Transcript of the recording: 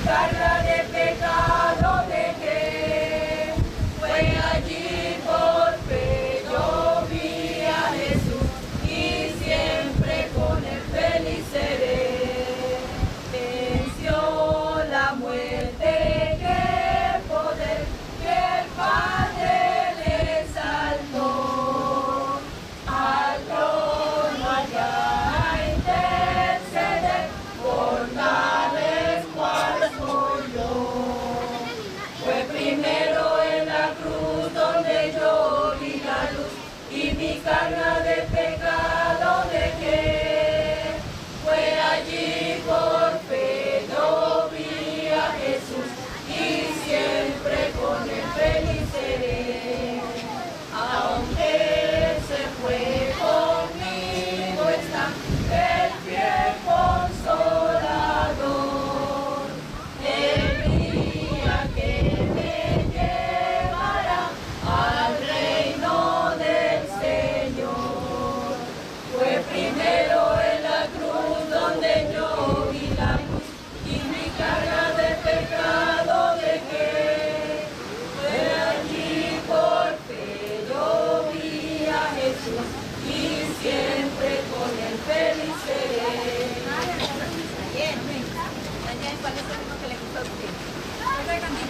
carga de pecado dejé. Fue allí por fe yo vi a Jesús y siempre con él feliz seré. Venció la muerte, qué poder, que el Padre le exaltó. Al trono allá a interceder por tales cual soy yo. Fue primero en la cruz donde yo vi la luz y mi carga de pecado dejé. Fue allí por fe yo vi a Jesús y siempre con él feliz seré. Aunque se fue conmigo está el fiel consolador. El día que me llevará al reino del Señor. Fue primero en la cruz donde yo vi la luz y mi carga de pecado dejé. Fue allí por fe yo vi a Jesús y siempre con él feliz seré. Daniel, ¿cuál es el que le gustó a usted?